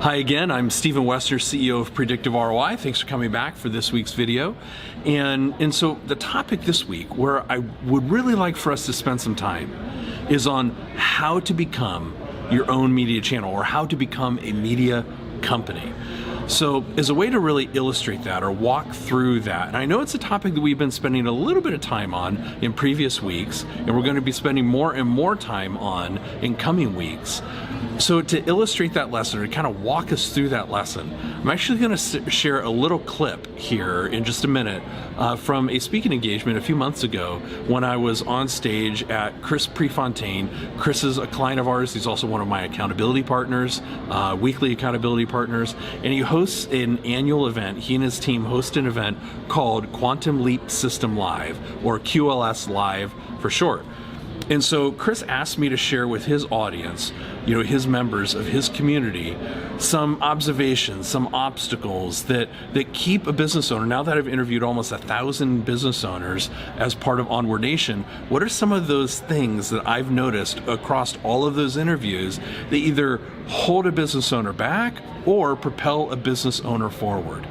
Hi again, I'm Stephen Wessner, CEO of Predictive ROI. Thanks for coming back for this week's video. And so the topic this week, where I would really like for us to spend some time, is on how to become your own media channel or how to become a media company. So as a way to really illustrate that or walk through that, and I know it's a topic that we've been spending a little bit of time on in previous weeks, and we're going to be spending more and more time on in coming weeks. So to illustrate that lesson, or to kind of walk us through that lesson, I'm actually going to share a little clip here in just a minute from a speaking engagement a few months ago when I was on stage at Chris Prefontaine. Chris is a client of ours. He's also one of my accountability partners, weekly accountability partners, and he hosts an annual event. He and his team host an event called Quantum Leap System Live, or QLS Live for short. And so Chris asked me to share with his audience, his members of his community, some observations, some obstacles that keep a business owner. Now that I've interviewed almost 1,000 business owners as part of Onward Nation, what are some of those things that I've noticed across all of those interviews that either hold a business owner back or propel a business owner forward?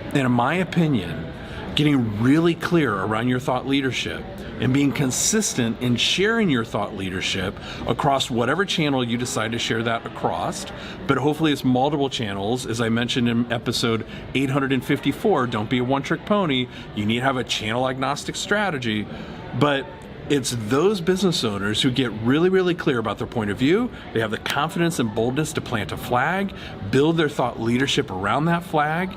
And in my opinion, getting really clear around your thought leadership and being consistent in sharing your thought leadership across whatever channel you decide to share that across, but hopefully it's multiple channels. As I mentioned in episode 854, don't be a one-trick pony. You need to have a channel agnostic strategy, but it's those business owners who get really, really clear about their point of view. They have the confidence and boldness to plant a flag, build their thought leadership around that flag.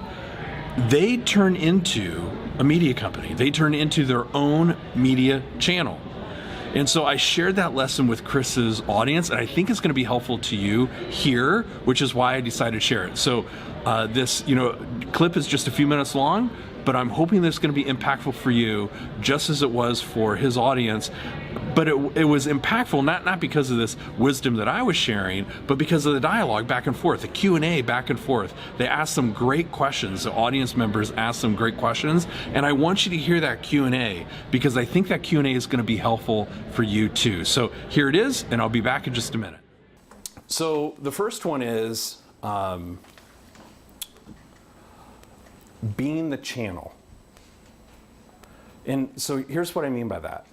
They turn into a media company. They turn into their own media channel. And so I shared that lesson with Chris's audience, and I think it's going to be helpful to you here, which is why I decided to share it. So this clip is just a few minutes long, but I'm hoping this is going to be impactful for you, just as it was for his audience. But it was impactful not because of this wisdom that I was sharing, but because of the dialogue back and forth, the Q&A back and forth. They asked some great questions. The audience members asked some great questions, and I want you to hear that Q&A because I think that Q&A is going to be helpful for you too. So here it is, and I'll be back in just a minute. So the first one is being the channel. And so here's what I mean by that.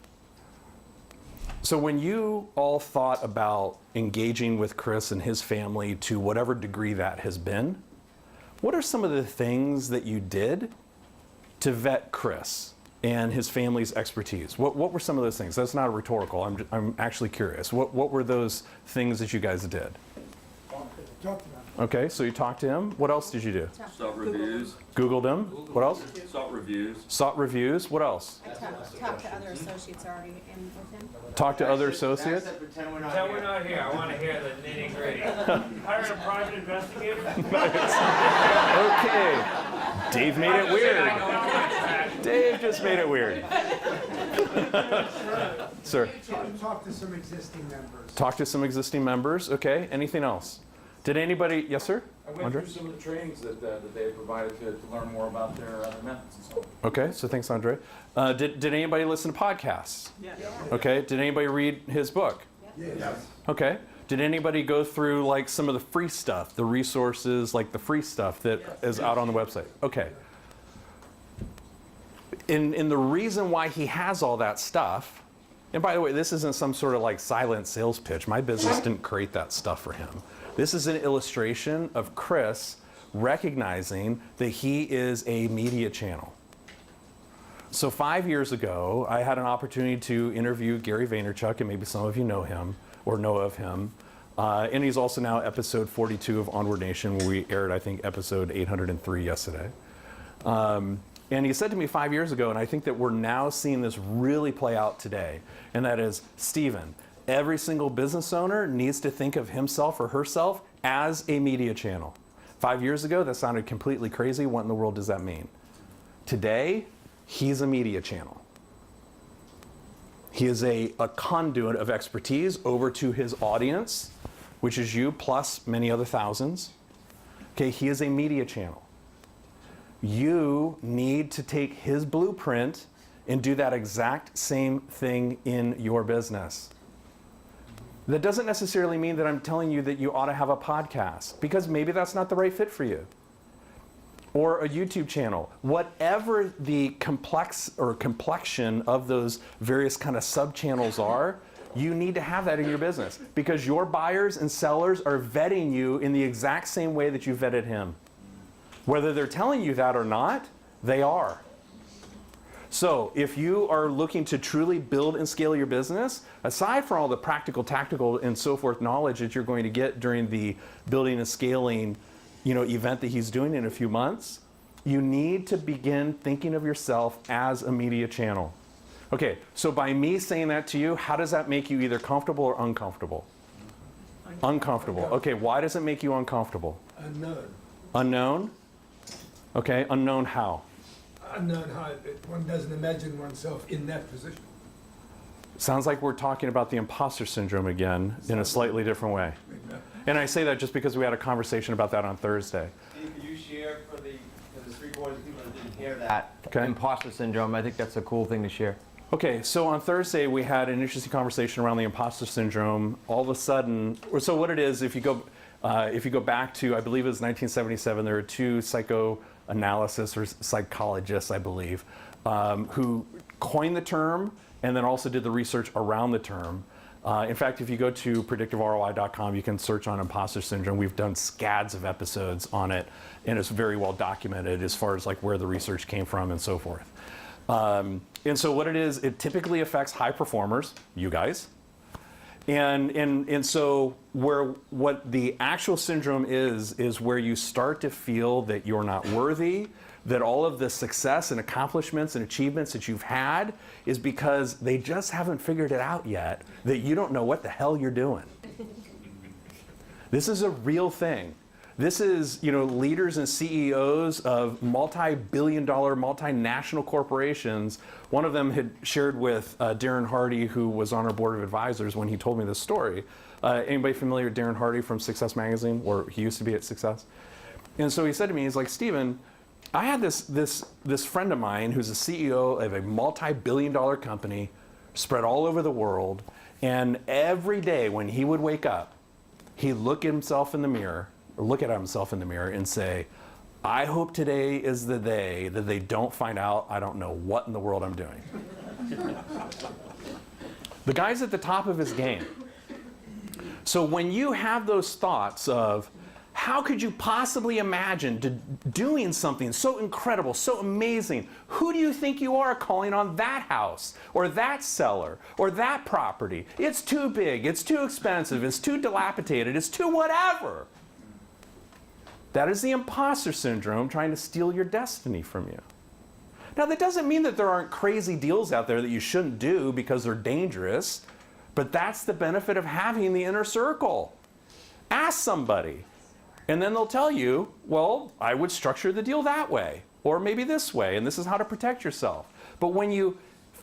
So when you all thought about engaging with Chris and his family to whatever degree that has been, what are some of the things that you did to vet Chris and his family's expertise? What were some of those things? That's not a rhetorical. I'm actually curious. What were those things that you guys did? Talk to them. Okay, so you talked to him. What else did you do? Sought reviews. Googled him. What else? Sought reviews. Sought reviews. What else? I talked to other associates already in with him. Talked to other associates. Pretend we're not here. I want to hear the nitty gritty. Hired a private investigator. Okay. Dave made it weird. Dave just made it weird. Sir. Talk to some existing members. Talk to some existing members. Okay. Anything else? Did anybody? Yes, sir. I went through some of the trainings that they provided to learn more about their methods and so on. Okay. So thanks, Andre. Did anybody listen to podcasts? Yes. Okay. Did anybody read his book? Yes. Okay. Did anybody go through like some of the free stuff, the resources, like the free stuff that is out on the website? Okay. And the reason why he has all that stuff, and by the way, this isn't some sort of like silent sales pitch. My business didn't create that stuff for him. This is an illustration of Chris recognizing that he is a media channel. So 5 years ago, I had an opportunity to interview Gary Vaynerchuk, and maybe some of you know him or know of him. And he's also now episode 42 of Onward Nation, where we aired, I think, episode 803 yesterday. And he said to me 5 years ago, and I think that we're now seeing this really play out today, and that is, Stephen, every single business owner needs to think of himself or herself as a media channel. 5 years ago, that sounded completely crazy. What in the world does that mean? Today, he's a media channel. He is a conduit of expertise over to his audience, which is you plus many other thousands. Okay, he is a media channel. You need to take his blueprint and do that exact same thing in your business. That doesn't necessarily mean that I'm telling you that you ought to have a podcast, because maybe that's not the right fit for you. Or a YouTube channel. Whatever the complex or complexion of those various kind of sub-channels are, you need to have that in your business, because your buyers and sellers are vetting you in the exact same way that you vetted him. Whether they're telling you that or not, they are. So if you are looking to truly build and scale your business, aside from all the practical, tactical, and so forth knowledge that you're going to get during the building and scaling event that he's doing in a few months, you need to begin thinking of yourself as a media channel. Okay, so by me saying that to you, how does that make you either comfortable or uncomfortable? Uncomfortable. Okay, why does it make you uncomfortable? Unknown. Unknown? Okay, unknown how? Unknown how one doesn't imagine oneself in that position. Sounds like we're talking about the imposter syndrome again in a slightly different way. And I say that just because we had a conversation about that on Thursday. Steve, could you share for the 3/4 of people that didn't hear that Okay. imposter syndrome? I think that's a cool thing to share. Okay, so on Thursday we had an interesting conversation around the imposter syndrome. All of a sudden, so what it is, if you go back to, I believe it was 1977, there were two psychoanalysts or psychologists, I believe, who coined the term and then also did the research around the term. In fact, if you go to predictiveroi.com, you can search on imposter syndrome. We've done scads of episodes on it, and it's very well documented as far as like where the research came from and so forth. And so what it is, it typically affects high performers, you guys. And so what the actual syndrome is where you start to feel that you're not worthy, that all of the success and accomplishments and achievements that you've had is because they just haven't figured it out yet, that you don't know what the hell you're doing. This is a real thing. This is, leaders and CEOs of multi-billion-dollar, multinational corporations. One of them had shared with Darren Hardy, who was on our board of advisors when he told me this story. Anybody familiar with Darren Hardy from Success Magazine, or he used to be at Success? And so he said to me, he's like, Stephen, I had this friend of mine who's a CEO of a multi-billion-dollar company spread all over the world, and every day when he would wake up, he'd look at himself in the mirror and say, I hope today is the day that they don't find out I don't know what in the world I'm doing. The guy's at the top of his game. So when you have those thoughts of, how could you possibly imagine doing something so incredible, so amazing? Who do you think you are calling on that house or that seller or that property? It's too big, it's too expensive, it's too dilapidated, it's too whatever. That is the imposter syndrome trying to steal your destiny from you. Now, that doesn't mean that there aren't crazy deals out there that you shouldn't do because they're dangerous, but that's the benefit of having the inner circle. Ask somebody. And then they'll tell you, well, I would structure the deal that way, or maybe this way, and this is how to protect yourself. But when you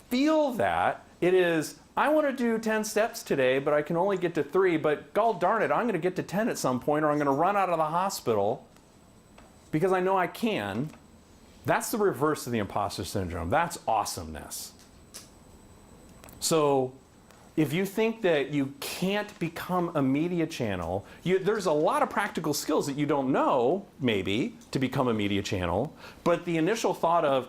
feel that, it is, I want to do 10 steps today, but I can only get to 3, but gall darn it, I'm going to get to 10 at some point, or I'm going to run out of the hospital because I know I can. That's the reverse of the imposter syndrome. That's awesomeness. So if you think that you can't become a media channel, there's a lot of practical skills that you don't know, maybe, to become a media channel. But the initial thought of,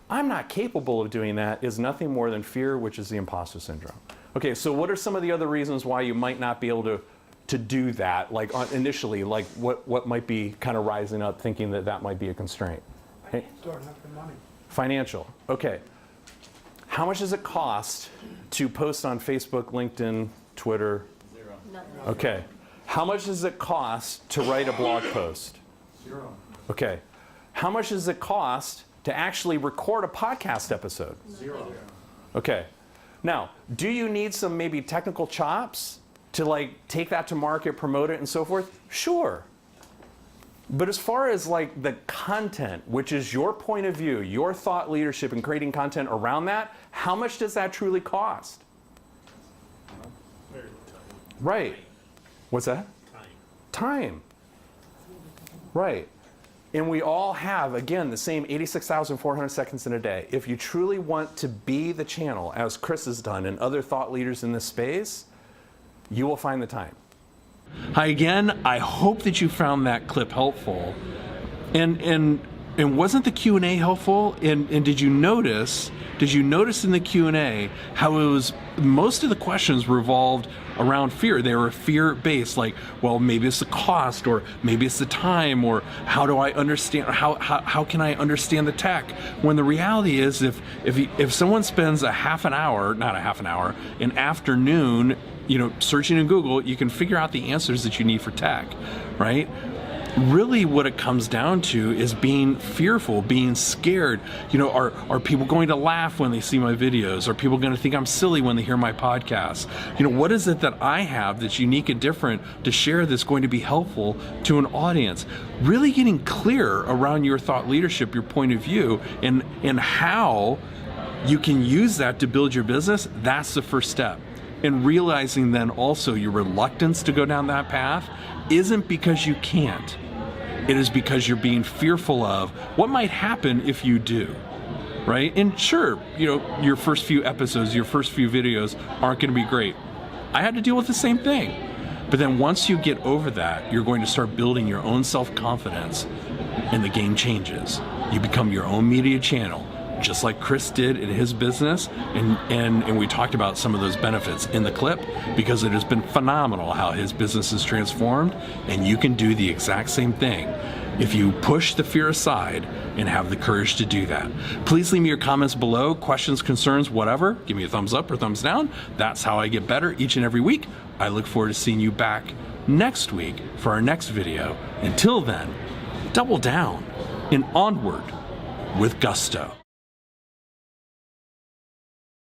I'm not capable of doing that, is nothing more than fear, which is the imposter syndrome. Okay, so what are some of the other reasons why you might not be able to do that, like initially, like what might be kind of rising up thinking that might be a constraint? Hey? Don't have the money. Financial, okay. How much does it cost to post on Facebook, LinkedIn, Twitter? Zero. Okay. How much does it cost to write a blog post? Zero. Okay. How much does it cost to actually record a podcast episode? Zero. Okay. Now, do you need some maybe technical chops to like take that to market, promote it, and so forth? Sure. But as far as like the content, which is your point of view, your thought leadership and creating content around that, how much does that truly cost? Right. What's that? Time. Right. And we all have, again, the same 86,400 seconds in a day. If you truly want to be the channel, as Chris has done and other thought leaders in this space, you will find the time. Hi again. I hope that you found that clip helpful. And wasn't the Q&A helpful? And did you notice in the Q&A how it was, most of the questions revolved around fear. They were fear-based, like, well, maybe it's the cost, or maybe it's the time, or how do I understand, how can I understand the tech? When the reality is, if someone spends an afternoon, searching in Google, you can figure out the answers that you need for tech, right? Really what it comes down to is being fearful, being scared. Are people going to laugh when they see my videos? Are people going to think I'm silly when they hear my podcast? What is it that I have that's unique and different to share that's going to be helpful to an audience? Really getting clear around your thought leadership, your point of view, and how you can use that to build your business. That's the first step. And realizing then also your reluctance to go down that path isn't because you can't. It is because you're being fearful of what might happen if you do, right? And sure, your first few episodes, your first few videos aren't going to be great. I had to deal with the same thing. But then once you get over that, you're going to start building your own self-confidence, and the game changes. You become your own media channel, just like Chris did in his business, and we talked about some of those benefits in the clip, because it has been phenomenal how his business is transformed, and you can do the exact same thing if you push the fear aside and have the courage to do that. Please leave me your comments below, questions, concerns, whatever. Give me a thumbs up or thumbs down. That's how I get better each and every week. I look forward to seeing you back next week for our next video. Until then, double down and onward with gusto.